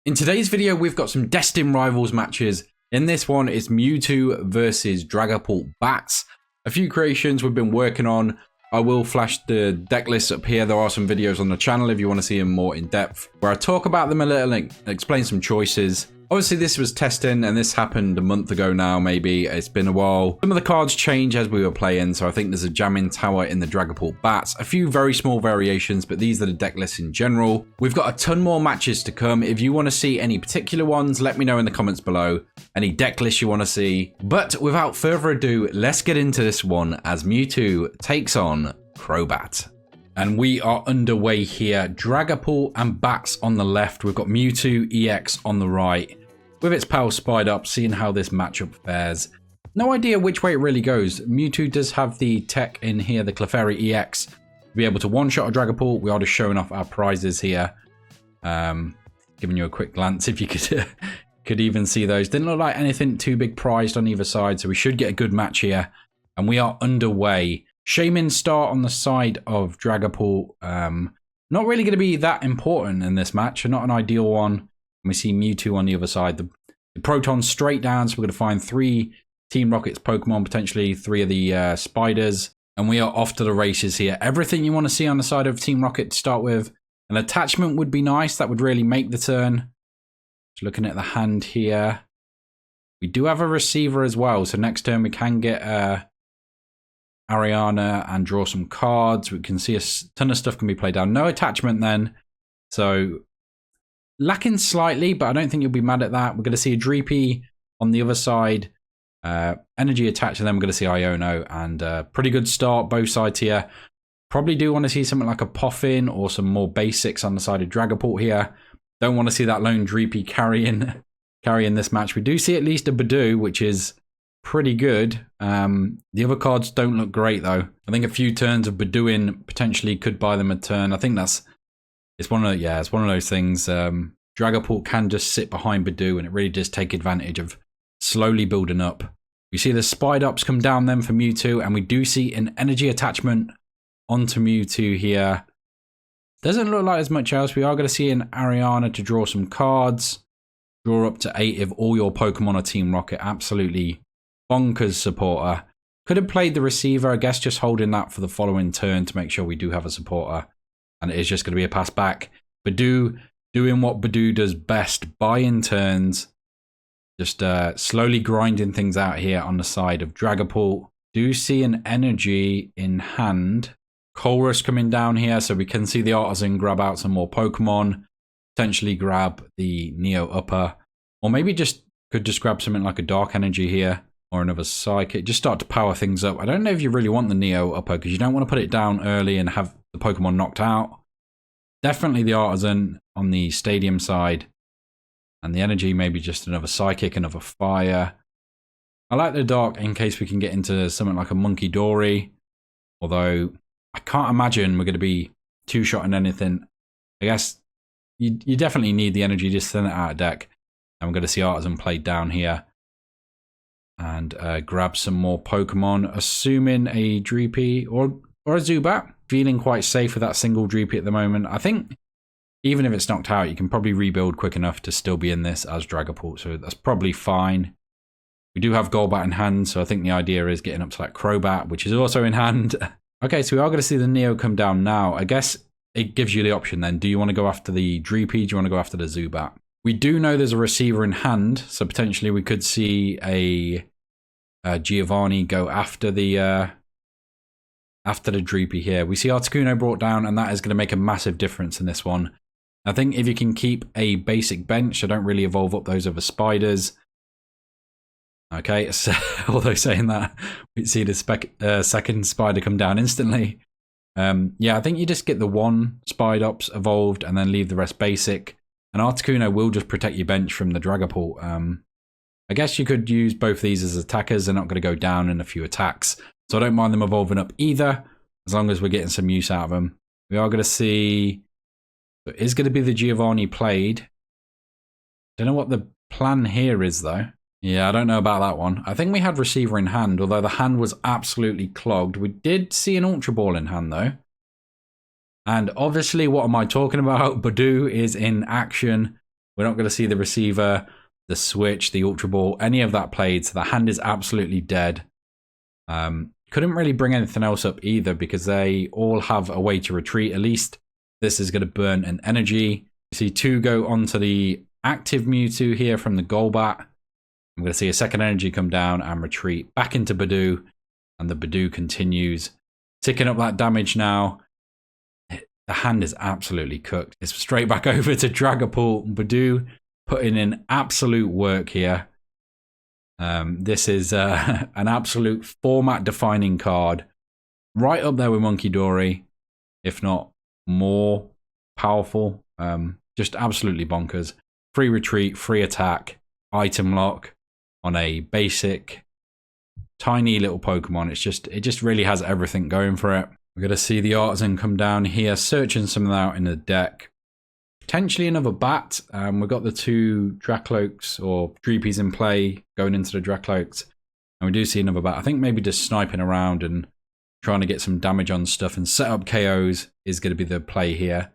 In today's video, we've got some Destined Rivals matches. In this one, it's Mewtwo versus Dragapult Bats. A few creations we've been working on. I will flash the deck lists up here. There are some videos on the channel if you want to see them more in depth, where I talk about them a little and explain some choices. Obviously, this was testing, and this happened a month ago now, maybe. It's been a while. Some of the cards change as we were playing, so I think there's a Jamming Tower in the Dragapult Bats. A few very small variations, but these are the deck lists in general. We've got a ton more matches to come. If you want to see any particular ones, let me know in the comments below. Any deck lists you want to see. But without further ado, let's get into this one as Mewtwo takes on Crobat. And we are underway here. Dragapult and Bats on the left. We've got Mewtwo EX on the right. With its power spide up, seeing how this matchup fares. No idea which way it really goes. Mewtwo does have the tech in here, the Clefairy EX, to be able to one-shot a Dragapult. We are just showing off our prizes here. Giving you a quick glance if you could even see those. Didn't look like anything too big prized on either side, so we should get a good match here. And we are underway. Shaman start on the side of Dragapult. Not really going to be that important in this match. Not an ideal one. And we see Mewtwo on the other side. The Proton straight down, so we're going to find 3 Team Rocket's Pokemon, potentially 3 of the Spiders. And we are off to the races here. Everything you want to see on the side of Team Rocket to start with. An attachment would be nice. That would really make the turn. Just looking at the hand here. We do have a receiver as well. So next turn we can get Ariana and draw some cards. We can see a ton of stuff can be played down. No attachment then. So lacking slightly, but I don't think you'll be mad at that. We're going to see a Dreepy on the other side. Energy attached, and then we're going to see Iono. And pretty good start, both sides here. Probably do want to see something like a Poffin or some more basics on the side of Dragapult here. Don't want to see that lone Dreepy carrying this match. We do see at least a Badoo, which is pretty good. The other cards don't look great, though. I think a few turns of Badooing potentially could buy them a turn. I think it's one of those things. Dragapult can just sit behind Badoo, and it really does take advantage of slowly building up. We see the Spide Ups come down then for Mewtwo, and we do see an energy attachment onto Mewtwo here. Doesn't look like there's much else. We are going to see an Ariana to draw some cards. Draw up to 8 if all your Pokemon are Team Rocket. Absolutely bonkers supporter. Could have played the receiver. I guess just holding that for the following turn to make sure we do have a supporter. And it is just going to be a pass back. Badoo doing what Badoo does best. Buying turns. Just slowly grinding things out here on the side of Dragapult. Do see an energy in hand. Colress coming down here, so we can see the Artisan grab out some more Pokemon. Potentially grab the Neo Upper. Or maybe could just grab something like a Dark Energy here. Or another Psychic. Just start to power things up. I don't know if you really want the Neo Upper, because you don't want to put it down early and have the Pokemon knocked out. Definitely the Artisan on the Stadium side. And the Energy, maybe just another Psychic, another Fire. I like the Dark in case we can get into something like a Monkey Dory. Although, I can't imagine we're going to be two-shotting anything. I guess you definitely need the Energy, just send it out of deck. And we're going to see Artisan played down here. And grab some more Pokemon, assuming a Dreepy or a Zubat. Feeling quite safe with that single Dreepy at the moment. I think even if it's knocked out, you can probably rebuild quick enough to still be in this as Dragapult, so that's probably fine. We do have Golbat in hand, so I think the idea is getting up to that Crobat, which is also in hand. Okay, so we are going to see the Neo come down now. I guess it gives you the option then. Do you want to go after the Dreepy? Do you want to go after the Zubat? We do know there's a receiver in hand, so potentially we could see a Giovanni go after the Dreepy here. We see Articuno brought down, and that is going to make a massive difference in this one. I think if you can keep a basic bench, so don't really evolve up those other Spiders. Okay, so although saying that, we see the second Spider come down instantly. Yeah, I think you just get the one Spidops evolved and then leave the rest basic. And Articuno will just protect your bench from the Dragapult. I guess you could use both these as attackers. They're not going to go down in a few attacks. So I don't mind them evolving up either, as long as we're getting some use out of them. We are going to see... So it is going to be the Giovanni played. Don't know what the plan here is, though. Yeah, I don't know about that one. I think we had receiver in hand, although the hand was absolutely clogged. We did see an Ultra Ball in hand, though. And obviously, what am I talking about? Badoo is in action. We're not going to see the receiver, the switch, the Ultra Ball, any of that played. So the hand is absolutely dead. Couldn't really bring anything else up either because they all have a way to retreat. At least this is going to burn an energy. You see 2 go onto the active Mewtwo here from the Golbat. I'm going to see a second energy come down and retreat back into Badoo. And the Badoo continues ticking up that damage now. The hand is absolutely cooked. It's straight back over to Dragapult. Badoo putting in absolute work here. This is an absolute format-defining card. Right up there with Monkey Dory, if not more powerful. Just absolutely bonkers. Free retreat, free attack, item lock on a basic, tiny little Pokemon. It just really has everything going for it. We're going to see the Artisan come down here, searching something out in the deck. Potentially another bat. We've got the 2 Dracloaks or Dreepies in play going into the Dracloaks. And we do see another bat. I think maybe just sniping around and trying to get some damage on stuff and set up KOs is going to be the play here.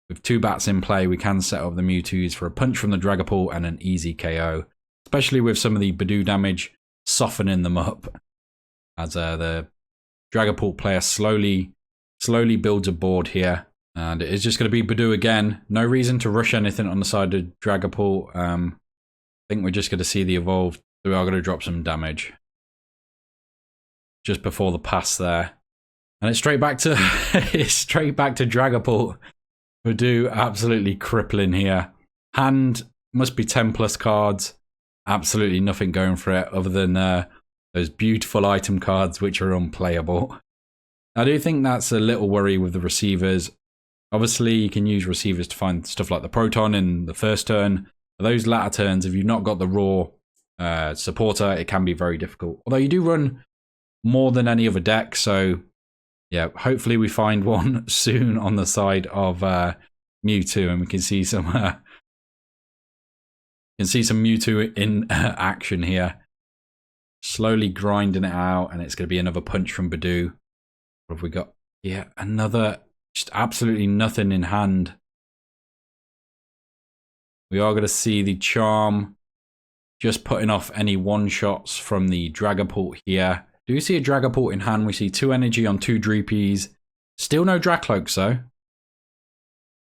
With 2 bats in play, we can set up the Mewtwo's for a punch from the Dragapult and an easy KO. Especially with some of the Badoo damage, softening them up. As the Dragapult player slowly builds a board here. And it is just going to be Badoo again. No reason to rush anything on the side of Dragapult. I think we're just going to see the evolve. So we are going to drop some damage. Just before the pass there. And it's straight back to Dragapult. Badoo absolutely crippling here. Hand must be 10 plus cards. Absolutely nothing going for it other than those beautiful item cards which are unplayable. I do think that's a little worry with the receivers. Obviously, you can use receivers to find stuff like the Proton in the first turn. For those latter turns, if you've not got the raw supporter, it can be very difficult. Although you do run more than any other deck, so yeah, hopefully we find one soon on the side of Mewtwo, and we can see some Mewtwo in action here. Slowly grinding it out, and it's going to be another punch from Badoo. What have we got? Yeah, another. Just absolutely nothing in hand. We are going to see the Charm just putting off any one-shots from the Dragapult here. Do you see a Dragapult in hand? We see 2 energy on 2 Dreepies. Still no Dracloaks though.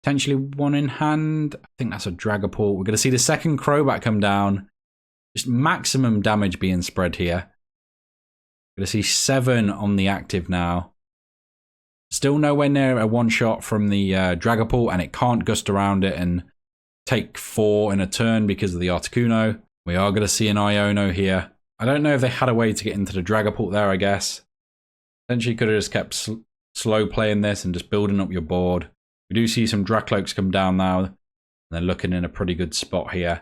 Potentially 1 in hand. I think that's a Dragapult. We're going to see the second Crobat come down. Just maximum damage being spread here. We're going to see 7 on the active now. Still nowhere near a one-shot from the Dragapult, and it can't gust around it and take 4 in a turn because of the Articuno. We are going to see an Iono here. I don't know if they had a way to get into the Dragapult there, I guess. Potentially could have just kept slow playing this and just building up your board. We do see some Dracloaks come down now. And they're looking in a pretty good spot here.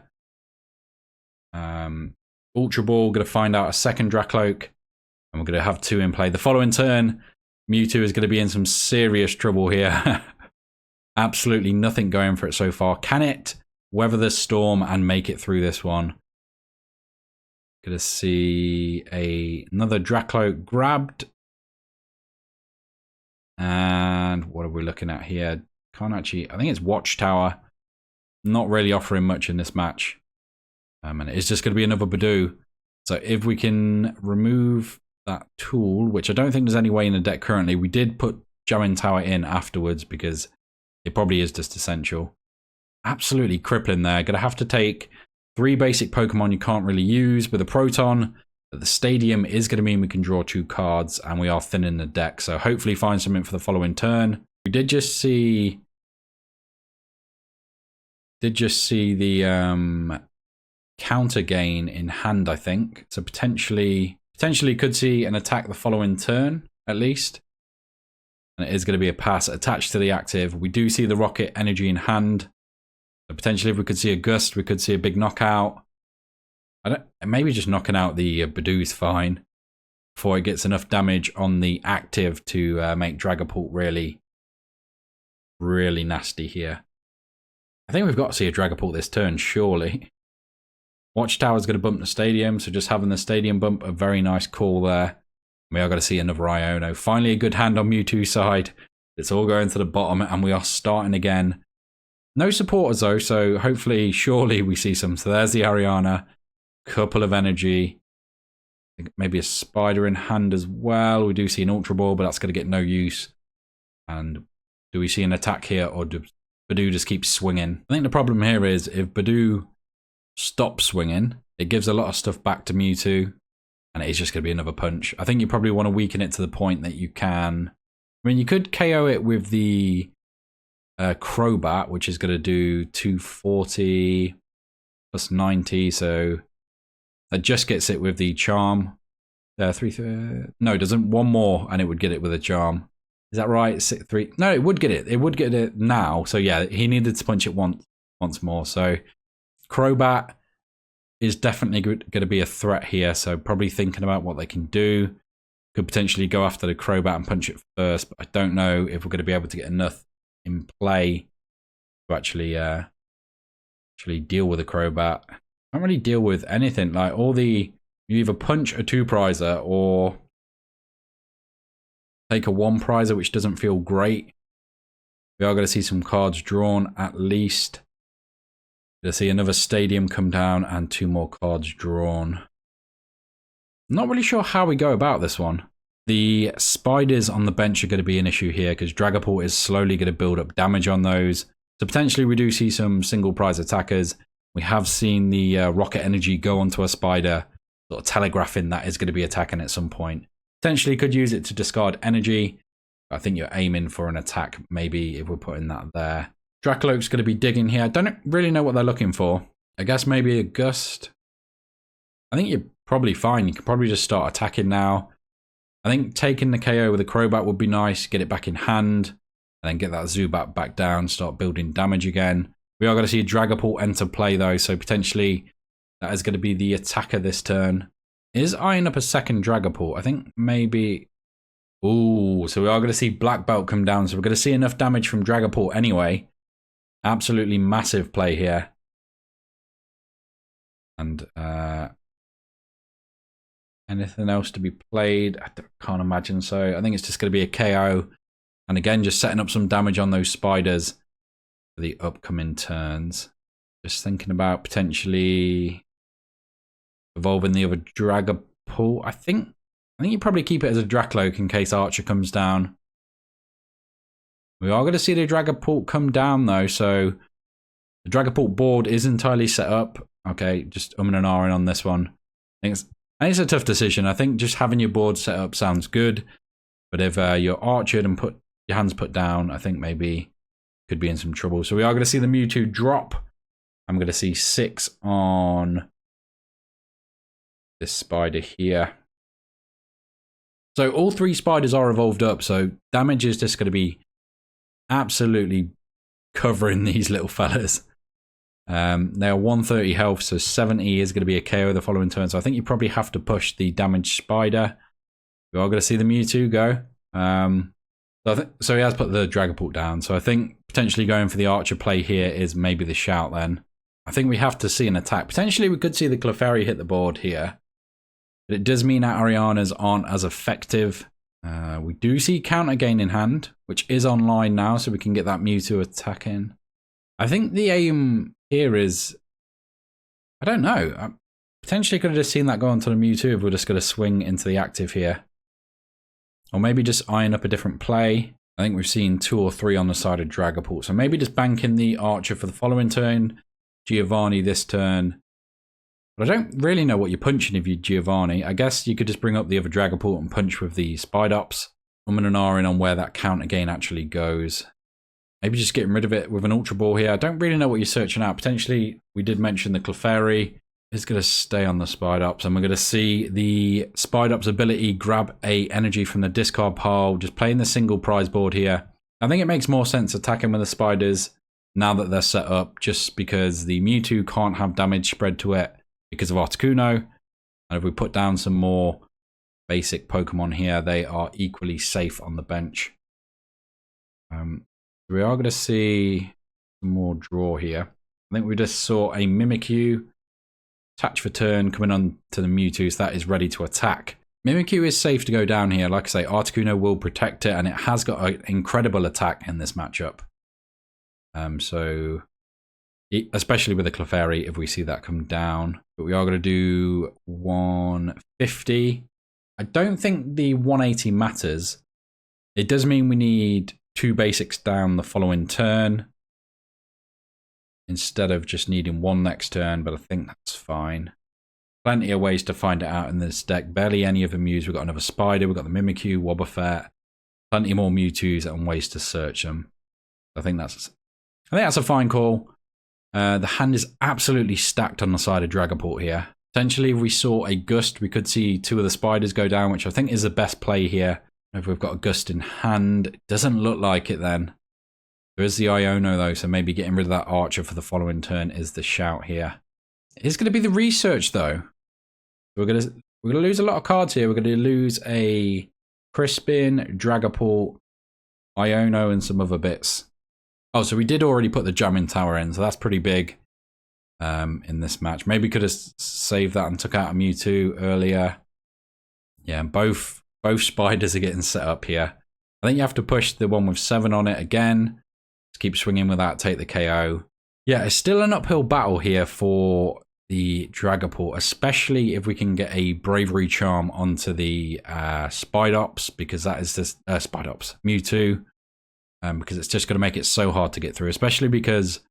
Ultra Ball, going to find out a second Dracloak. And we're going to have 2 in play. The following turn, Mewtwo is going to be in some serious trouble here. Absolutely nothing going for it so far. Can it weather the storm and make it through this one? Going to see another Dracloak grabbed. And what are we looking at here? Can't actually... I think it's Watchtower. Not really offering much in this match. And it's just going to be another Badoo. So if we can remove that tool, which I don't think there's any way in the deck currently. We did put Jamming Tower in afterwards because it probably is just essential. Absolutely crippling there. Going to have to take 3 basic Pokemon you can't really use with a Proton. But the Stadium is going to mean we can draw 2 cards, and we are thinning the deck. So hopefully find something for the following turn. We did just see the counter gain in hand, I think. So potentially could see an attack the following turn, at least. And it is going to be a pass attached to the active. We do see the Rocket energy in hand. So potentially if we could see a Gust, we could see a big knockout. Maybe just knocking out the Badoo's fine. Before it gets enough damage on the active to make Dragapult really, really nasty here. I think we've got to see a Dragapult this turn, surely. Watchtower's going to bump the Stadium, so just having the Stadium bump, a very nice call there. We are going to see another Iono. Finally a good hand on Mewtwo's side. It's all going to the bottom, and we are starting again. No supporters though, so hopefully, surely we see some. So there's the Ariana, couple of energy. I think maybe a spider in hand as well. We do see an Ultra Ball, but that's going to get no use. And do we see an attack here, or do Badoo just keep swinging? I think the problem here is if Badoo stops swinging, it gives a lot of stuff back to Mewtwo, and it is just going to be another punch. I think you probably want to weaken it to the point that you can... I mean, you could KO it with the Crobat, which is going to do 240 plus 90, so that just gets it with the Charm. No, it doesn't. One more, and it would get it with a Charm. Is that right? 6-3. No, it would get it. It would get it now. So yeah, he needed to punch it once more. So Crobat is definitely going to be a threat here. So probably thinking about what they can do. Could potentially go after the Crobat and punch it first, but I don't know if we're going to be able to get enough in play to actually deal with the Crobat. Can't really deal with anything. Like you either punch a 2-prizer or take a 1-prizer, which doesn't feel great. We are going to see some cards drawn at least. Going to see another Stadium come down and 2 more cards drawn. Not really sure how we go about this one. The spiders on the bench are going to be an issue here because Dragapult is slowly going to build up damage on those. So potentially we do see some single prize attackers. We have seen the Rocket Energy go onto a spider, sort of telegraphing that is going to be attacking at some point. Potentially could use it to discard energy. I think you're aiming for an attack maybe if we're putting that there. Dracoloak's going to be digging here. I don't really know what they're looking for. I guess maybe a Gust. I think you're probably fine. You can probably just start attacking now. I think taking the KO with a Crobat would be nice. Get it back in hand. And then get that Zubat back down. Start building damage again. We are going to see a Dragapult enter play though. So potentially that is going to be the attacker this turn. Is eyeing up a second Dragapult. I think maybe... Ooh, so we are going to see Black Belt come down. So we're going to see enough damage from Dragapult anyway. Absolutely massive play here. And anything else to be played? I can't imagine so. I think it's just going to be a KO. And again, just setting up some damage on those spiders for the upcoming turns. Just thinking about potentially evolving the other Dragapult. I think you probably keep it as a Dracloak in case Archer comes down. We are going to see the Dragapult come down though, so the Dragapult board is entirely set up. Okay, just and ahhing on this one. I think it's a tough decision. I think just having your board set up sounds good, but if you're Archered and put your hands put down, I think maybe could be in some trouble. So we are going to see the Mewtwo drop. I'm going to see 6 on this spider here. So all 3 spiders are evolved up, so damage is just going to be absolutely covering these little fellas. They are 130 health, so 70 is going to be a KO the following turn. So I think you probably have to push the damaged spider. We are going to see the Mewtwo go. So he has put the Dragapult down. So I think potentially going for the Archer play here is maybe the shout then. I think we have to see an attack. Potentially we could see the Clefairy hit the board here. But it does mean that Arianas aren't as effective. We do see counter gain in hand, which is online now, so we can get that Mewtwo attacking. I think the aim here is... I don't know. I potentially could have just seen that go onto the Mewtwo if we're just going to swing into the active here. Or maybe just eyeing up a different play. I think we've seen 2 or 3 on the side of Dragapult. So maybe just banking the Archer for the following turn. Giovanni this turn. But I don't really know what you're punching if you're Giovanni. I guess you could just bring up the other Dragapult and punch with the Spidops. I'm an ahhing on where that counter gain actually goes. Maybe just getting rid of it with an Ultra Ball here. I don't really know what you're searching out. Potentially, we did mention the Clefairy is going to stay on the Spidops. And we're going to see the Spidops ability grab a energy from the discard pile. Just playing the single prize board here. I think it makes more sense attacking with the Spiders now that they're set up. Just because the Mewtwo can't have damage spread to it because of Articuno. And if we put down some more basic Pokemon here, they are equally safe on the bench. We are going to see some more draw here. I think we just saw a Mimikyu attach for turn coming on to the Mewtwo, so that is ready to attack. Mimikyu is safe to go down here. Like I say, Articuno will protect it, and it has got an incredible attack in this matchup. So especially with the Clefairy, if we see that come down. But we are going to do 150. I don't think the 180 matters. It does mean we need 2 basics down the following turn instead of just needing 1 next turn, but I think that's fine. Plenty of ways to find it out in this deck. Barely any of the Mews. We've got another Spider, we've got the Mimikyu, Wobbuffet, plenty more Mewtwo's and ways to search them. I think that's a fine call. The hand is absolutely stacked on the side of Dragapult here. Potentially, if we saw a Gust, we could see 2 of the Spiders go down, which I think is the best play here. If we've got a Gust in hand, it doesn't look like it then. There is the Iono though, so maybe getting rid of that Archer for the following turn is the shout here. It is going to be the Research though. We're going to lose a lot of cards here. We're going to lose a Crispin, Dragapult, Iono, and some other bits. Oh, so we did already put the Jamming Tower in, so that's pretty big in this match. Maybe could have saved that and took out a Mewtwo earlier. Yeah, both Spiders are getting set up here. I think you have to push the one with 7 on it again. Just keep swinging with that, take the KO. Yeah, it's still an uphill battle here for the Dragapult, especially if we can get a Bravery Charm onto the Spidops, because that is this Spidops Mewtwo. Because it's just going to make it so hard to get through, especially because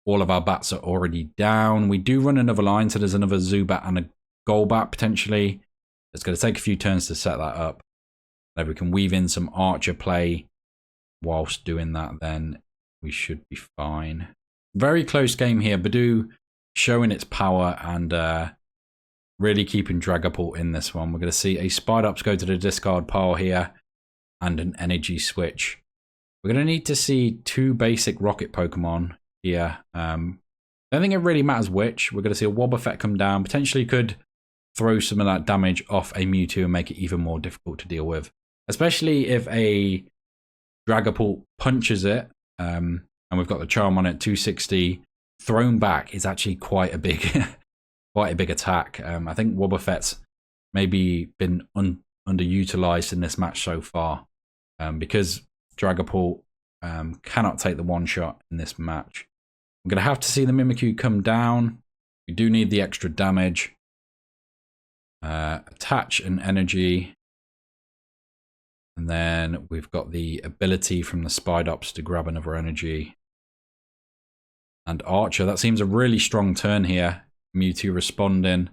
all of our bats are already down. We do run another line, so there's another Zubat and a Golbat potentially. It's going to take a few turns to set that up. If we can weave in some Archer play whilst doing that, then we should be fine. Very close game here. Badoo showing its power and really keeping Dragapult in this one. We're going to see a Spidops go to the discard pile here and an Energy Switch. We're going to need to see 2 basic Rocket Pokemon here. I don't think it really matters which. We're going to see a Wobbuffet come down. Potentially could throw some of that damage off a Mewtwo and make it even more difficult to deal with. Especially if a Dragapult punches it. And we've got the Charm on it, 260. Thrown back is actually quite a big attack. I think Wobbuffet's maybe been underutilized in this match so far. Because Dragapult cannot take the 1-shot in this match. I'm going to have to see the Mimikyu come down. We do need the extra damage. Attach an energy. And then we've got the ability from the Spidops to grab another energy. And Archer, that seems a really strong turn here. Mewtwo responding.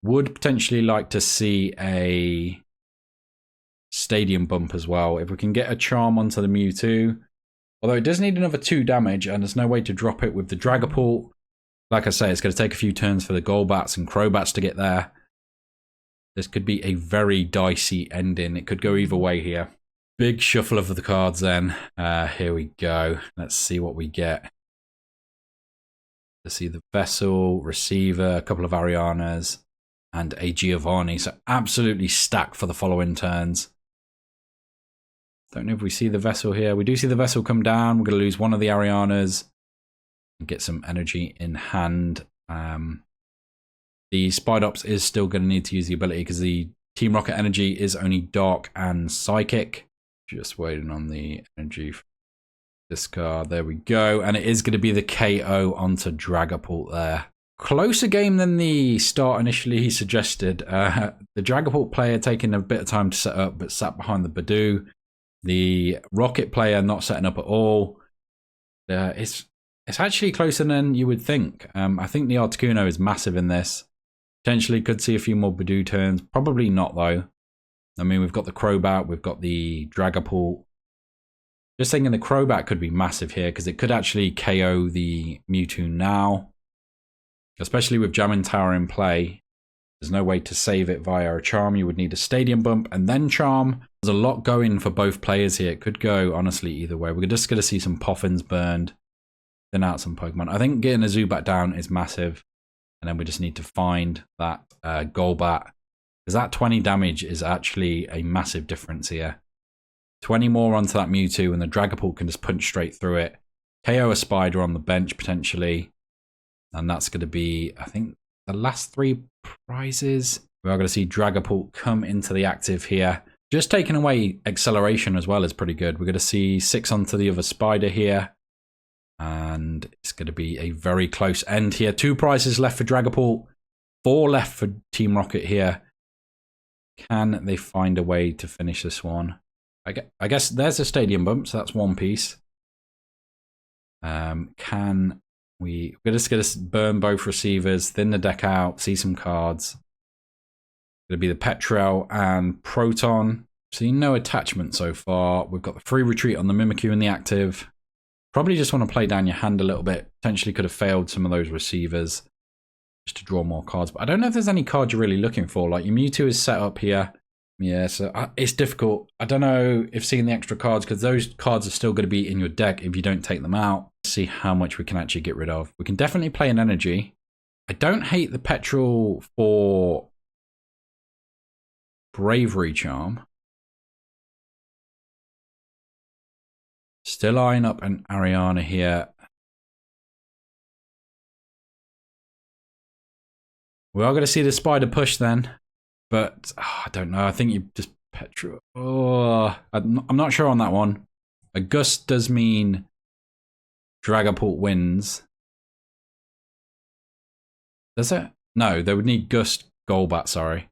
Would potentially like to see a Stadium Bump as well. If we can get a Charm onto the Mewtwo. Although it does need another 2 damage and there's no way to drop it with the Dragapult. Like I say, it's going to take a few turns for the Golbats and Crobats to get there. This could be a very dicey ending. It could go either way here. Big shuffle of the cards then. Here we go. Let's see what we get. Let's see the Vessel, Receiver, a couple of Arianas, and a Giovanni. So absolutely stacked for the following turns. Don't know if we see the Vessel here. We do see the Vessel come down. We're going to lose one of the Arianas and get some energy in hand. The Spidops is still going to need to use the ability because the Team Rocket energy is only Dark and Psychic. Just waiting on the energy discard. There we go. And it is going to be the KO onto Dragapult there. Closer game than the start initially suggested. The Dragapult player taking a bit of time to set up, but sat behind the Badoo. The Rocket player not setting up at all. It's actually closer than you would think. I think the Articuno is massive in this. Potentially could see a few more Badoo turns. Probably not though. I mean, we've got the Crobat, we've got the Dragapult. Just thinking the Crobat could be massive here because it could actually KO the Mewtwo now. Especially with Jamming Tower in play. There's no way to save it via a Charm. You would need a Stadium Bump and then Charm. There's a lot going for both players here. It could go, honestly, either way. We're just going to see some Poffins burned. Then out some Pokemon. I think getting a Zubat down is massive. And then we just need to find that Golbat. Because that 20 damage is actually a massive difference here. 20 more onto that Mewtwo and the Dragapult can just punch straight through it. KO a Spider on the bench potentially. And that's going to be, I think, the last 3 prizes. We are going to see Dragapult come into the active here. Just taking away acceleration as well is pretty good. We're going to see 6 onto the other Spider here. And it's going to be a very close end here. 2 prizes left for Dragapult, 4 left for Team Rocket here. Can they find a way to finish this one? I guess there's a stadium bump, so that's 1 piece. Can we... We're just going to burn both receivers, thin the deck out, see some cards. It's going to be the Petrel and Proton. See no attachment so far. We've got the free retreat on the Mimikyu and the active. Probably just want to play down your hand a little bit. Potentially could have failed some of those receivers just to draw more cards. But I don't know if there's any cards you're really looking for. Like your Mewtwo is set up here. Yeah, so it's difficult. I don't know if seeing the extra cards, because those cards are still going to be in your deck if you don't take them out. See how much we can actually get rid of. We can definitely play an energy. I don't hate the Petrel for Bravery Charm. Still eyeing up an Ariana here. We are going to see the spider push then. But I don't know. I think you just Petrel. Oh, I'm not sure on that one. A gust does mean Dragapult wins. Does it? No, they would need Gust Golbat, sorry.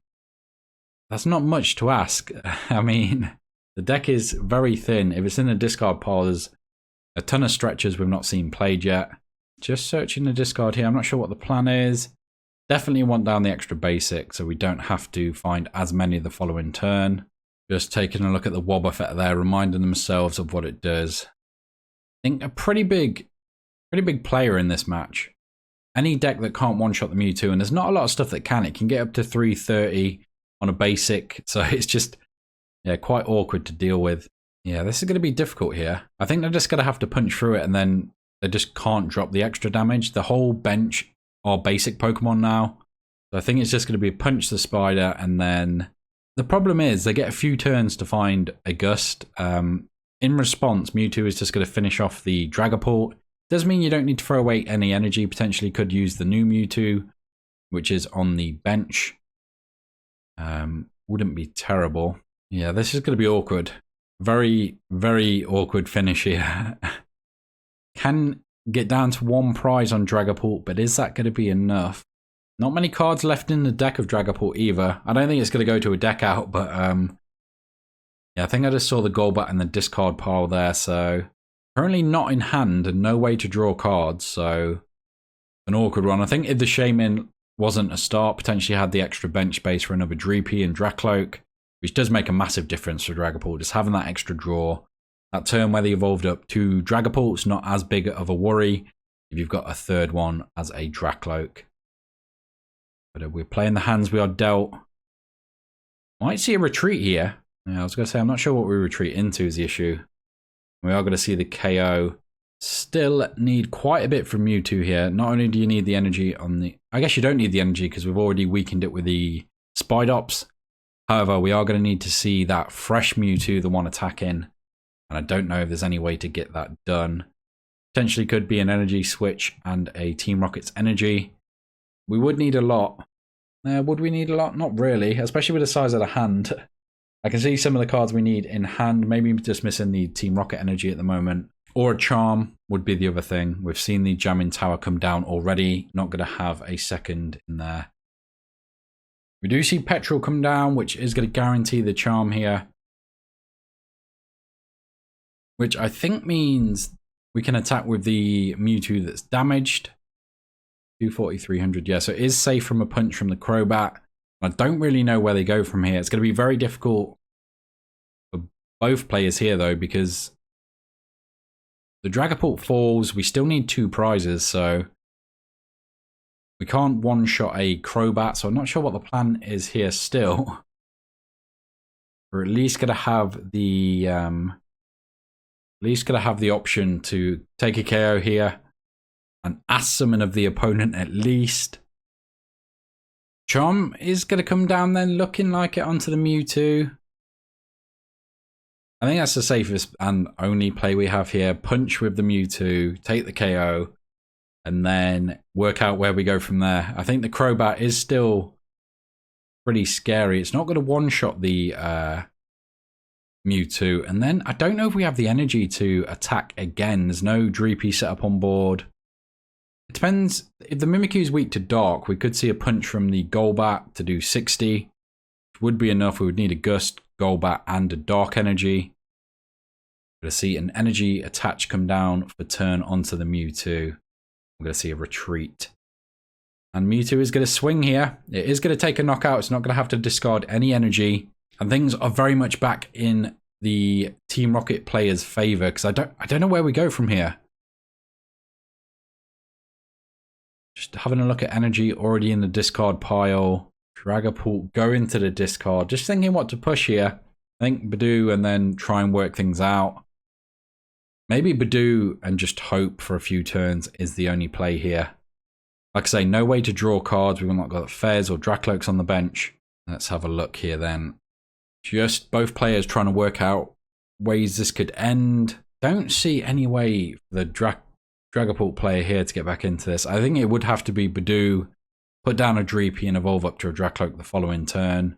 That's not much to ask. I mean, the deck is very thin. If it's in the discard pile, there's a ton of stretchers we've not seen played yet. Just searching the discard here. I'm not sure what the plan is. Definitely want down the extra basic so we don't have to find as many the following turn. Just taking a look at the Wob effect there, reminding themselves of what it does. I think a pretty big player in this match. Any deck that can't one-shot the Mewtwo, and there's not a lot of stuff that can. It can get up to 330 on a basic, so it's just quite awkward to deal with. Yeah, this is going to be difficult here. I think they're just going to have to punch through it, and then they just can't drop the extra damage. The whole bench are basic Pokemon now. So I think it's just going to be punch the spider, and then the problem is they get a few turns to find a gust. In response, Mewtwo is just going to finish off the Dragapult. Does mean you don't need to throw away any energy. Potentially could use the new Mewtwo, which is on the bench. Wouldn't be terrible. Yeah, this is going to be awkward. Very, very awkward finish here. Can get down to 1 prize on Dragapult, but is that going to be enough? Not many cards left in the deck of Dragapult either. I don't think it's going to go to a deck out, but yeah, I think I just saw the Golbat in the discard pile there, so currently not in hand and no way to draw cards, so an awkward one. I think if the Shaman wasn't a start, potentially had the extra bench space for another Dreepy and Dracloak, which does make a massive difference for Dragapult, just having that extra draw. That turn where they evolved up to Dragapult is not as big of a worry if you've got a third one as a Dracloak. But we're playing the hands we are dealt. Might see a retreat here. Yeah, I was going to say, I'm not sure what we retreat into is the issue. We are going to see the KO. Still need quite a bit from Mewtwo here. Not only do you need the energy on the... I guess you don't need the energy because we've already weakened it with the Spidops. However, we are going to need to see that fresh Mewtwo, the one attacking. And I don't know if there's any way to get that done. Potentially could be an energy switch and a Team Rocket's energy. We would need a lot. Would we need a lot? Not really, especially with the size of the hand. I can see some of the cards we need in hand. Maybe just missing the Team Rocket energy at the moment. Or a Charm would be the other thing. We've seen the Jamming Tower come down already. Not going to have a second in there. We do see Petrel come down, which is going to guarantee the Charm here. Which I think means we can attack with the Mewtwo that's damaged. 240, 300. Yeah, so it is safe from a punch from the Crobat. I don't really know where they go from here. It's going to be very difficult for both players here, though, because the Dragapult falls. We still need 2 prizes, so we can't one-shot a Crobat. So I'm not sure what the plan is here still. We're at least going to have the option to take a KO here and ask summon of the opponent at least. Charm is going to come down then, looking like it onto the Mewtwo. I think that's the safest and only play we have here. Punch with the Mewtwo, take the KO, and then work out where we go from there. I think the Crobat is still pretty scary. It's not going to one-shot the Mewtwo. And then I don't know if we have the energy to attack again. There's no Dreepy set up on board. It depends. If the Mimikyu is weak to Dark, we could see a punch from the Golbat to do 60. Which would be enough. We would need a Gust, Golbat, and a Dark Energy. We're going to see an Energy attach come down for turn onto the Mewtwo. We're going to see a retreat. And Mewtwo is going to swing here. It is going to take a knockout. It's not going to have to discard any energy. And things are very much back in the Team Rocket players' favor, because I don't know where we go from here. Just having a look at energy already in the discard pile. Dragapult go into the discard. Just thinking what to push here. I think Badoo and then try and work things out. Maybe Badoo and just hope for a few turns is the only play here. Like I say, no way to draw cards. We've not got Fez or Dracloaks on the bench. Let's have a look here then. Just both players trying to work out ways this could end. Don't see any way for the Dragapult player here to get back into this. I think it would have to be Badoo, put down a Dreepy and evolve up to a Dracloak the following turn.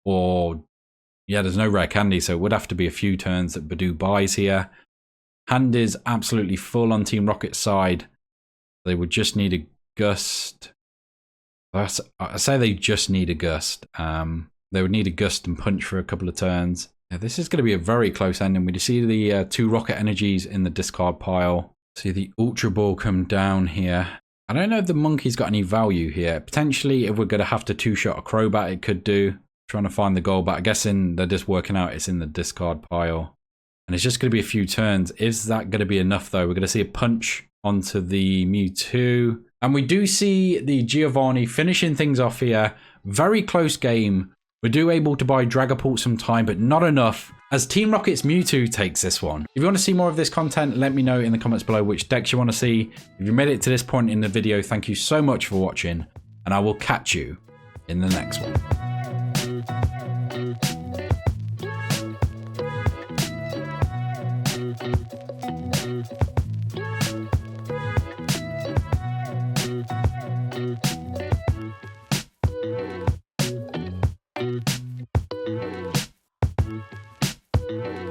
Or, yeah, there's no rare candy, so it would have to be a few turns that Badoo buys here. Hand is absolutely full on Team Rocket's side. They would just need a Gust. I say they just need a Gust. They would need a Gust and punch for a couple of turns. Yeah, this is going to be a very close ending. We see the 2 Rocket Energies in the discard pile. See the Ultra Ball come down here. I don't know if the Monkey's got any value here. Potentially, if we're going to have to 2-shot a Crobat, it could do. Trying to find the Golbat. I'm guessing they're just working out it's in the discard pile. And it's just going to be a few turns. Is that going to be enough, though? We're going to see a punch onto the Mewtwo. And we do see the Giovanni finishing things off here. Very close game. We're able to buy Dragapult some time, but not enough, as Team Rocket's Mewtwo takes this one. If you want to see more of this content, let me know in the comments below which decks you want to see. If you made it to this point in the video, thank you so much for watching, and I will catch you in the next one.